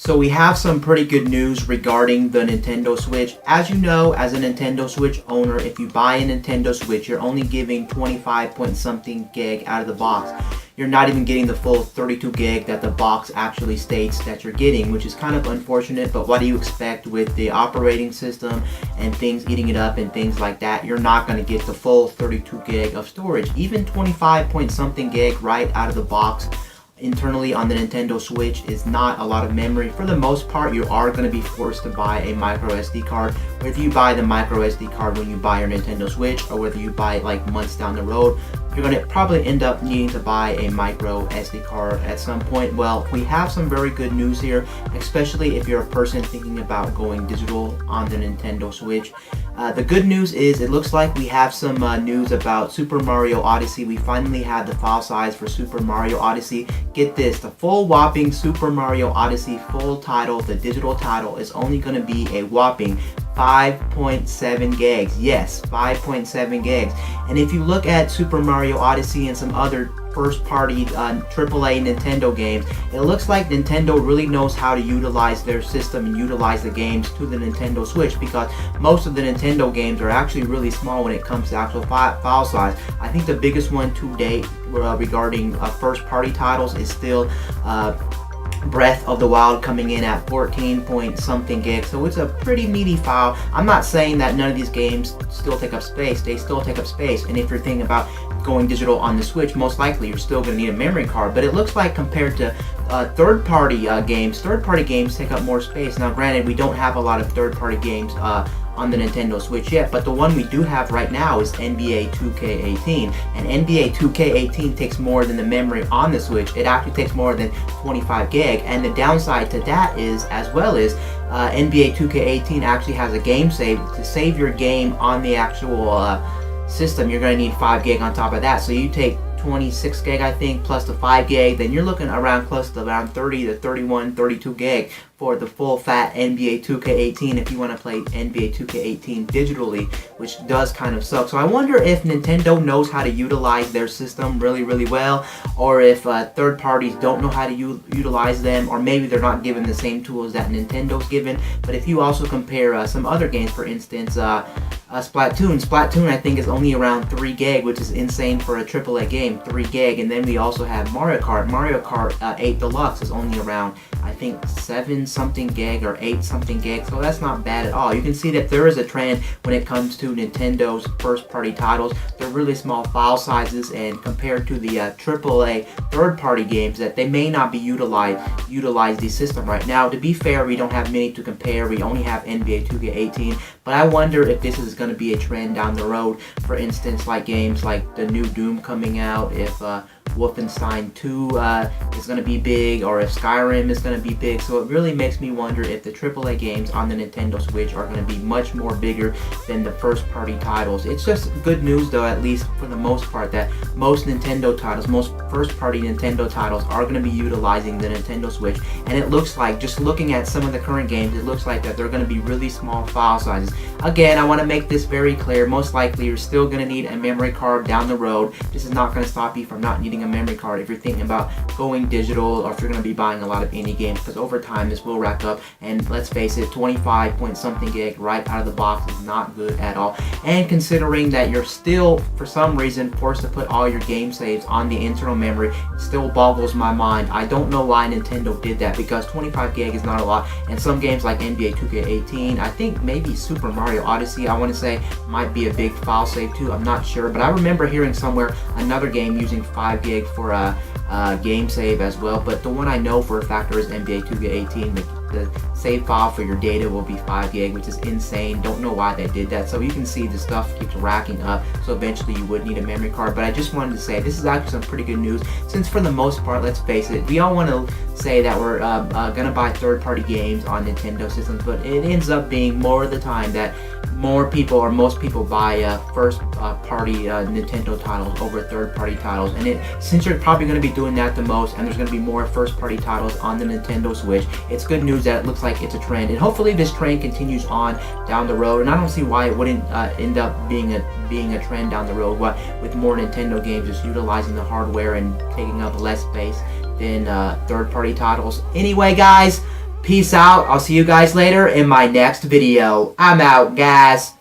So we have some pretty good news regarding the Nintendo Switch. As you know, as a Nintendo Switch owner, if you buy a Nintendo Switch, you're only giving 25 point something gig out of the box. You're not even getting the full 32 gig that the box actually states that you're getting, which is kind of unfortunate, but what do you expect with the operating system and things eating it up and things like that? You're not going to get the full 32 gig of storage. Even 25 point something gig right out of the box internally on the Nintendo Switch is not a lot of memory. For the most part, you are going to be forced to buy a micro SD card. Whether you buy the micro SD card when you buy your Nintendo Switch or whether you buy it like months down the road, you're going to probably end up needing to buy a micro SD card at some point. Well, we have some very good news here, especially if you're a person thinking about going digital on the Nintendo Switch. The good news is it looks like we have some news about Super Mario Odyssey. We finally had the file size for Super Mario Odyssey. Get this, the full whopping Super Mario Odyssey full title, the digital title, is only going to be a whopping 5.7 gigs. Yes, 5.7 gigs. And if you look at Super Mario Odyssey and some other first-party AAA Nintendo games, it looks like Nintendo really knows how to utilize their system and utilize the games to the Nintendo Switch, because most of the Nintendo games are actually really small when it comes to actual file size. I think the biggest one to date regarding first-party titles is still Breath of the Wild, coming in at 14 point something gigs, so it's a pretty meaty file. I'm not saying that none of these games still take up space. They still take up space, and if you're thinking about going digital on the Switch, most likely you're still going to need a memory card. But it looks like compared to third-party games take up more space. Now granted, we don't have a lot of third-party games on the Nintendo Switch yet, but the one we do have right now is NBA 2K18, and NBA 2K18 takes more than the memory on the Switch. It actually takes more than 25 gig, and the downside to that is, as well as NBA 2K18 actually has a game save. To save your game on the actual system, you're going to need 5 gig on top of that. So you take 26 gig, I think, plus the 5 gig, then you're looking around close to around 30 to 31, 32 gig for the full fat NBA 2K18 if you want to play NBA 2K18 digitally, which does kind of suck. So I wonder if Nintendo knows how to utilize their system really, really well, or if third parties don't know how to utilize them, or maybe they're not given the same tools that Nintendo's given. But if you also compare some other games, for instance, Splatoon I think is only around 3 gig, which is insane for a AAA game, 3 gig. And then we also have Mario Kart 8 Deluxe is only around, I think, 7 something gig or 8 something gig, so that's not bad at all. You can see that there is a trend when it comes to Nintendo's first party titles. They're really small file sizes, and compared to the AAA third party games, that they may not be utilize the system right now. To be fair, we don't have many to compare. We only have NBA 2K18, but I wonder if this is going to be a trend down the road. For instance, like games like the new Doom coming out, if Wolfenstein 2 is going to be big, or if Skyrim is going to be big. So it really makes me wonder if the AAA games on the Nintendo Switch are going to be much more bigger than the first party titles. It's just good news though, at least for the most part, that most Nintendo titles, most first party Nintendo titles are going to be utilizing the Nintendo Switch. And it looks like, just looking at some of the current games, it looks like that they're going to be really small file sizes. Again, I want to make this very clear. Most likely you're still going to need a memory card down the road. This is not going to stop you from not needing a memory card if you're thinking about going digital, or if you're going to be buying a lot of indie games, because over time this will rack up. And let's face it, 25 point something gig right out of the box is not good at all. And considering that you're still, for some reason, forced to put all your game saves on the internal memory, it still boggles my mind. I don't know why Nintendo did that, because 25 gig is not a lot. And some games like NBA 2K18, I think maybe Super Mario Odyssey, I want to say, might be a big file save too. I'm not sure, but I remember hearing somewhere another game using 5 gig for a game save as well. But the one I know for a fact is NBA 2K18. The save file for your data will be 5 gig, which is insane. Don't know why they did that. So you can see the stuff keeps racking up, so eventually you would need a memory card. But I just wanted to say this is actually some pretty good news, since for the most part, let's face it, we all want to say that we're gonna buy third-party games on Nintendo systems, but it ends up being more of the time that more people, or most people, buy first-party Nintendo titles over third-party titles. And since you're probably going to be doing that the most, and there's going to be more first-party titles on the Nintendo Switch, it's good news that it looks like it's a trend. And hopefully this trend continues on down the road. And I don't see why it wouldn't end up being a trend down the road, with more Nintendo games just utilizing the hardware and taking up less space than third-party titles. Anyway, guys, Peace out. I'll see you guys later in my next video. I'm out, guys.